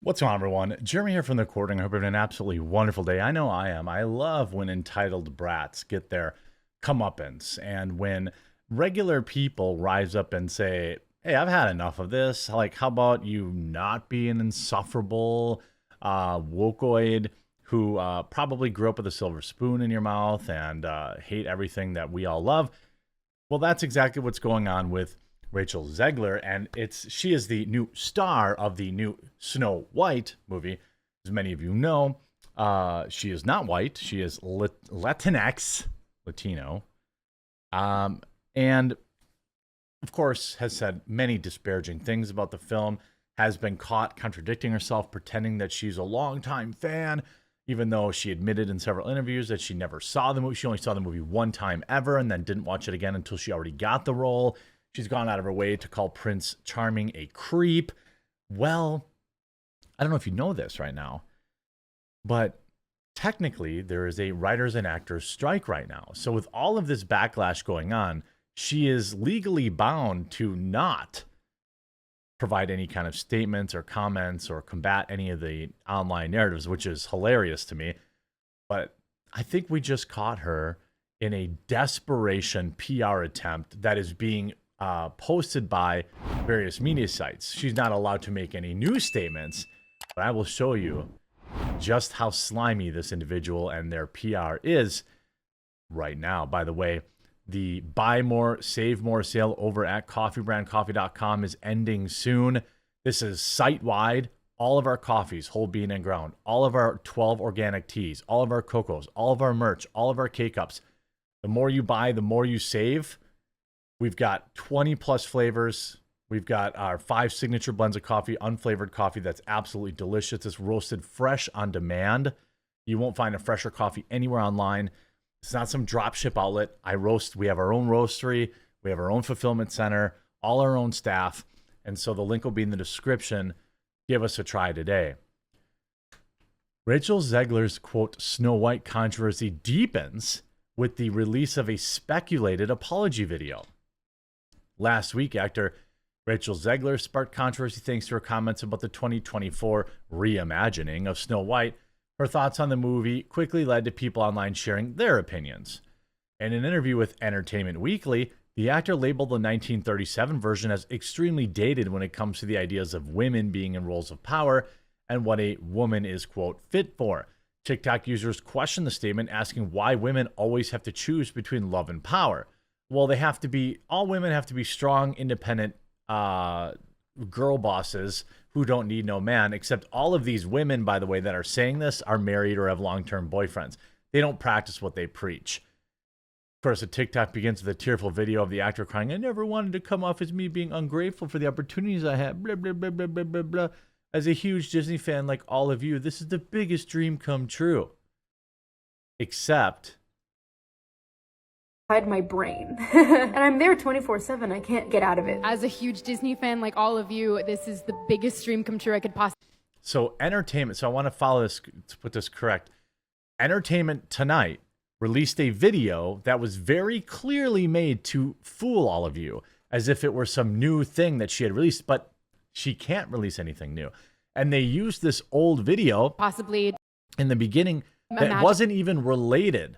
What's going on, everyone? Jeremy here from the Recording. I hope you're having an absolutely wonderful day. I know I am. I love when entitled brats get their comeuppance and when regular people rise up and say, hey, I've had enough of this. Like, how about you not be an insufferable wokeoid who probably grew up with a silver spoon in your mouth and hate everything that we all love? Well, that's exactly what's going on with Rachel Zegler, and she is the new star of the new Snow White movie. As many of you know, she is not white; she is Latinx, Latino, and of course has said many disparaging things about the film. Has been caught contradicting herself, pretending that she's a longtime fan, even though she admitted in several interviews that she never saw the movie. She only saw the movie one time ever, and then didn't watch it again until she already got the role. She's gone out of her way to call Prince Charming a creep. Well, I don't know if you know this right now, but technically there is a writers and actors strike right now. So with all of this backlash going on, she is legally bound to not provide any kind of statements or comments or combat any of the online narratives, which is hilarious to me. But I think we just caught her in a desperation PR attempt that is being posted by various media sites. She's not allowed to make any news statements, but I will show you just how slimy this individual and their PR is right now. By the way, the Buy More, Save More sale over at coffeebrandcoffee.com is ending soon. This is site-wide. All of our coffees, whole bean and ground, all of our 12 organic teas, all of our cocos, all of our merch, all of our K-Cups. The more you buy, the more you save. We've got 20 plus flavors. We've got our 5 signature blends of coffee, unflavored coffee that's absolutely delicious. It's roasted fresh on demand. You won't find a fresher coffee anywhere online. It's not some drop ship outlet. We have our own roastery. We have our own fulfillment center, all our own staff. And so the link will be in the description. Give us a try today. Rachel Zegler's, quote, Snow White controversy deepens with the release of a speculated apology video. Last week, actor Rachel Zegler sparked controversy thanks to her comments about the 2024 reimagining of Snow White. Her thoughts on the movie quickly led to people online sharing their opinions. In an interview with Entertainment Weekly, the actor labeled the 1937 version as extremely dated when it comes to the ideas of women being in roles of power and what a woman is, quote, fit for. TikTok users questioned the statement, asking why women always have to choose between love and power. Well, all women have to be strong, independent girl bosses who don't need no man, except all of these women, by the way, that are saying this are married or have long-term boyfriends. They don't practice what they preach. Of course, the TikTok begins with a tearful video of the actor crying, I never wanted to come off as me being ungrateful for the opportunities I had, blah, blah, blah, blah, blah, blah, blah. As a huge Disney fan like all of you, this is the biggest dream come true. Except my brain. And I'm there 24/7. I can't get out of it. As a huge Disney fan like all of you, this is the biggest dream come true I could possibly. So entertainment, so I want to follow this to put this correct. Entertainment Tonight released a video that was very clearly made to fool all of you as if it were some new thing that she had released, but she can't release anything new. And they used this old video Possibly in the beginning that wasn't even related.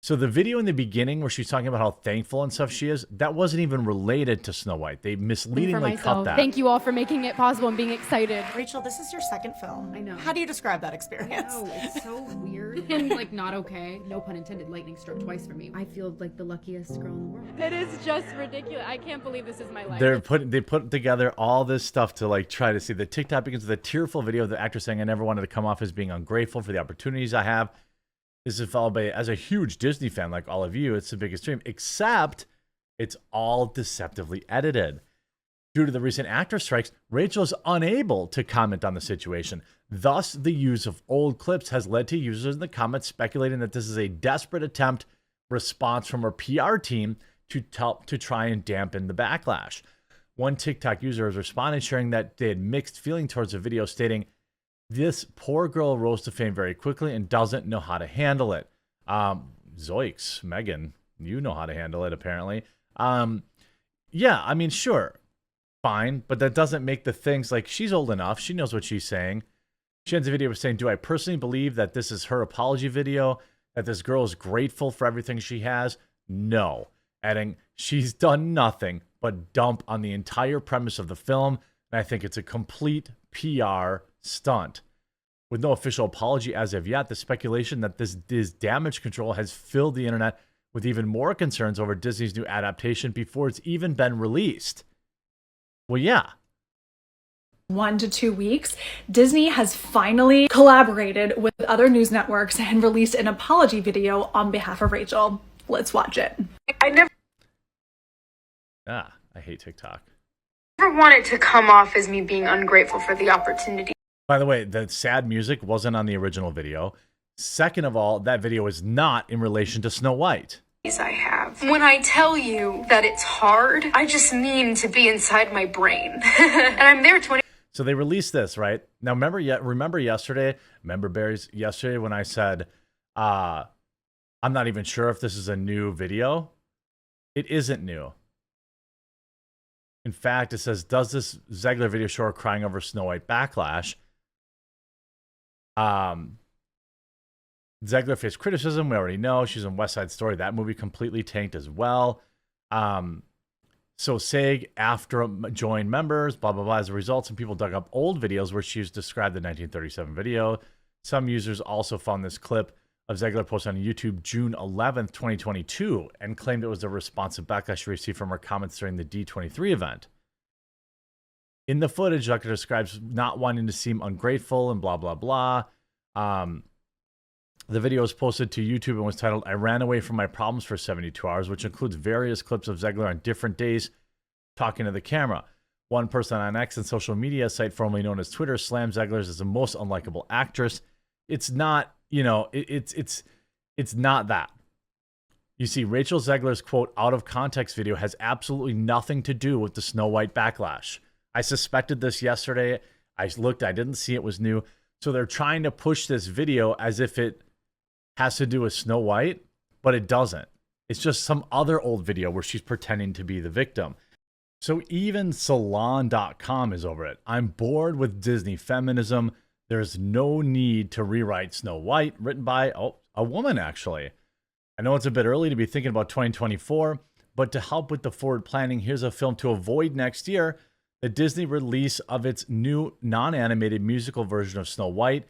So the video in the beginning where she's talking about how thankful and stuff she is, that wasn't even related to Snow White. They misleadingly cut that. Thank you all for making it possible and being excited. Rachel, this is your second film. I know. How do you describe that experience? Oh, it's so weird and like not okay. No pun intended, lightning struck twice for me. I feel like the luckiest girl in the world. It is just ridiculous. I can't believe this is my life. They put together all this stuff to like try to see. The TikTok begins with a tearful video of the actor saying, I never wanted to come off as being ungrateful for the opportunities I have. This is followed by, as a huge Disney fan like all of you, it's the biggest dream, except it's all deceptively edited. Due to the recent actor strikes, Rachel is unable to comment on the situation. Thus, the use of old clips has led to users in the comments speculating that this is a desperate attempt response from her PR team to try and dampen the backlash. One TikTok user has responded, sharing that they had mixed feeling towards the video, stating, this poor girl rose to fame very quickly and doesn't know how to handle it. Zoiks, Megan, you know how to handle it, apparently. Yeah, I mean, sure. fine, but that doesn't make the things like she's old enough. She knows what she's saying. She ends the video with saying, do I personally believe that this is her apology video, that this girl is grateful for everything she has? No. Adding, she's done nothing but dump on the entire premise of the film, and I think it's a complete PR stunt. With no official apology as of yet, the speculation that this damage control has filled the internet with even more concerns over Disney's new adaptation before it's even been released. Well, yeah. 1 to 2 weeks, Disney has finally collaborated with other news networks and released an apology video on behalf of Rachel. Let's watch it. I hate TikTok. never want it to come off as me being ungrateful for the opportunity. By the way, the sad music wasn't on the original video. Second of all, that video is not in relation to Snow White. I have. When I tell you that it's hard, I just mean to be inside my brain. And I'm there 20. So they released this, right? Now, remember yesterday when I said, I'm not even sure if this is a new video? It isn't new. In fact, it says, does this Zegler video show her crying over Snow White backlash? Zegler faced criticism. We already know she's in West Side Story. That movie completely tanked as well. So Seg, after joined members, blah, blah, blah. As a result, some people dug up old videos where she's described the 1937 video. Some users also found this clip of Zegler posted on YouTube June 11th, 2022, and claimed it was a response to backlash she received from her comments during the D23 event. In the footage, Zegler describes not wanting to seem ungrateful and blah, blah, blah. The video was posted to YouTube and was titled, I ran away from my problems for 72 hours, which includes various clips of Zegler on different days talking to the camera. One person on X and social media site formerly known as Twitter slammed Zegler as the most unlikable actress. It's not, it's not that. You see, Rachel Zegler's quote out of context video has absolutely nothing to do with the Snow White backlash. I suspected this yesterday. I looked, I didn't see it was new. So they're trying to push this video as if it has to do with Snow White, but it doesn't. It's just some other old video where she's pretending to be the victim. So even Salon.com is over it. I'm bored with Disney feminism. There's no need to rewrite Snow White, written by a woman, actually. I know it's a bit early to be thinking about 2024, but to help with the forward planning, here's a film to avoid next year, the Disney release of its new non-animated musical version of Snow White.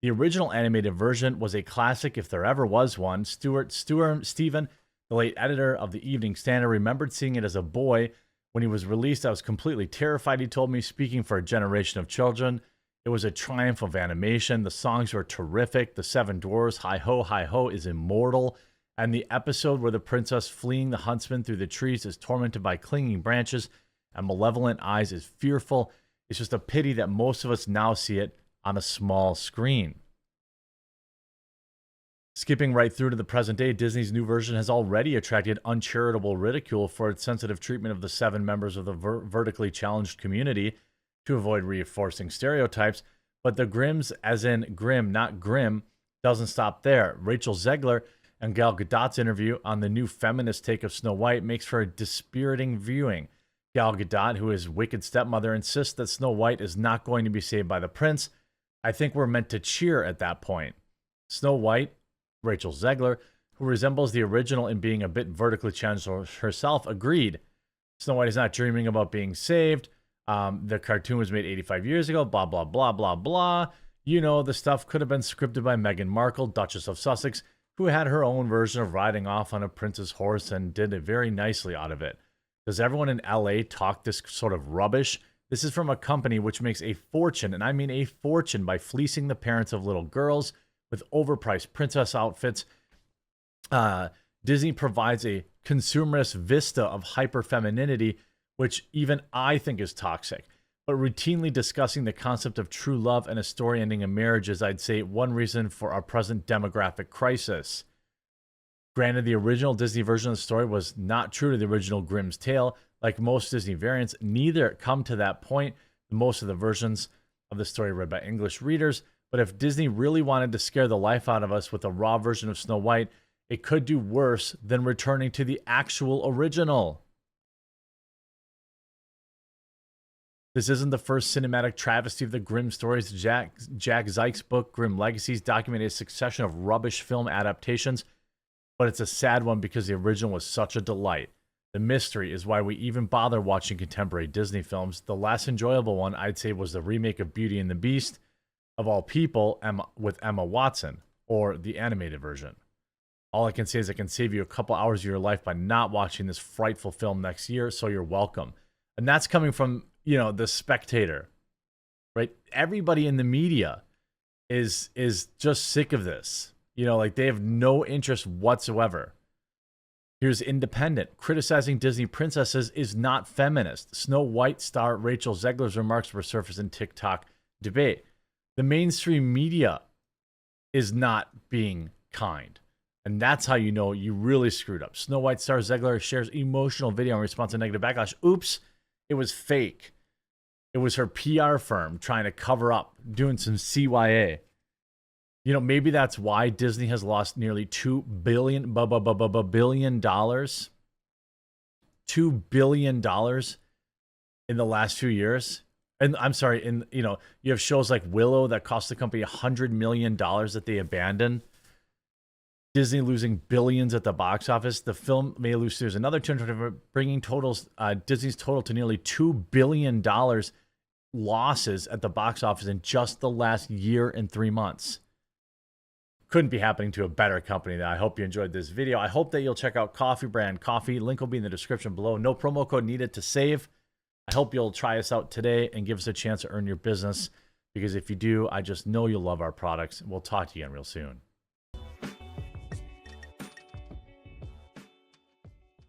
The original animated version was a classic if there ever was one. Stephen, the late editor of the Evening Standard, remembered seeing it as a boy. When he was released, I was completely terrified, he told me, speaking for a generation of children. It was a triumph of animation. The songs were terrific. The Seven Dwarfs, Hi Ho, is immortal. And the episode where the princess fleeing the huntsman through the trees is tormented by clinging branches and malevolent eyes is fearful. It's just a pity that most of us now see it on a small screen. Skipping right through to the present day, Disney's new version has already attracted uncharitable ridicule for its sensitive treatment of the 7 members of the vertically challenged community to avoid reinforcing stereotypes. But the Grims, as in grim, not grim, doesn't stop there. Rachel Zegler and Gal Gadot's interview on the new feminist take of Snow White makes for a dispiriting viewing. Gal Gadot, who is Wicked stepmother, insists that Snow White is not going to be saved by the prince. I think we're meant to cheer at that point. Snow White, Rachel Zegler, who resembles the original in being a bit vertically challenged herself, agreed. Snow White is not dreaming about being saved. The cartoon was made 85 years ago, blah, blah, blah, blah, blah. You know, the stuff could have been scripted by Meghan Markle, Duchess of Sussex, who had her own version of riding off on a prince's horse and did it very nicely out of it. Does everyone in LA talk this sort of rubbish? This is from a company which makes a fortune, and I mean a fortune, by fleecing the parents of little girls with overpriced princess outfits. Disney provides a consumerist vista of hyper-femininity, which even I think is toxic. But routinely discussing the concept of true love and a story ending a marriage is, I'd say, one reason for our present demographic crisis. Granted, the original Disney version of the story was not true to the original Grimm's tale. Like most Disney variants, neither come to that point. Most of the versions of the story read by English readers. But if Disney really wanted to scare the life out of us with a raw version of Snow White, it could do worse than returning to the actual original. This isn't the first cinematic travesty of the grim stories. Jack Zike's book, Grim Legacies, documented a succession of rubbish film adaptations, but it's a sad one because the original was such a delight. The mystery is why we even bother watching contemporary Disney films. The last enjoyable one, I'd say, was the remake of Beauty and the Beast, of all people, with Emma Watson, or the animated version. All I can say is I can save you a couple hours of your life by not watching this frightful film next year, so you're welcome. And that's coming from, the Spectator, right? Everybody in the media is just sick of this. They have no interest whatsoever. Here's Independent. Criticizing Disney princesses is not feminist. Snow White star Rachel Zegler's remarks were surfaced in TikTok debate. The mainstream media is not being kind. And that's how you know you really screwed up. Snow White star Zegler shares emotional video in response to negative backlash. Oops, it was fake. It was her PR firm trying to cover up, doing some CYA. Maybe that's why Disney has lost nearly $2 billion. $2 billion in the last few years. And I'm sorry, you have shows like Willow that cost the company $100 million that they abandoned. Disney losing billions at the box office. The film may lose there's another 200, bringing Disney's total to nearly $2 billion losses at the box office in just the last year and 3 months. Couldn't be happening to a better company. I hope you enjoyed this video. I hope that you'll check out Coffee Brand Coffee. Link will be in the description below. No promo code needed to save. I hope you'll try us out today and give us a chance to earn your business, because if you do, I just know you'll love our products. We'll talk to you again real soon.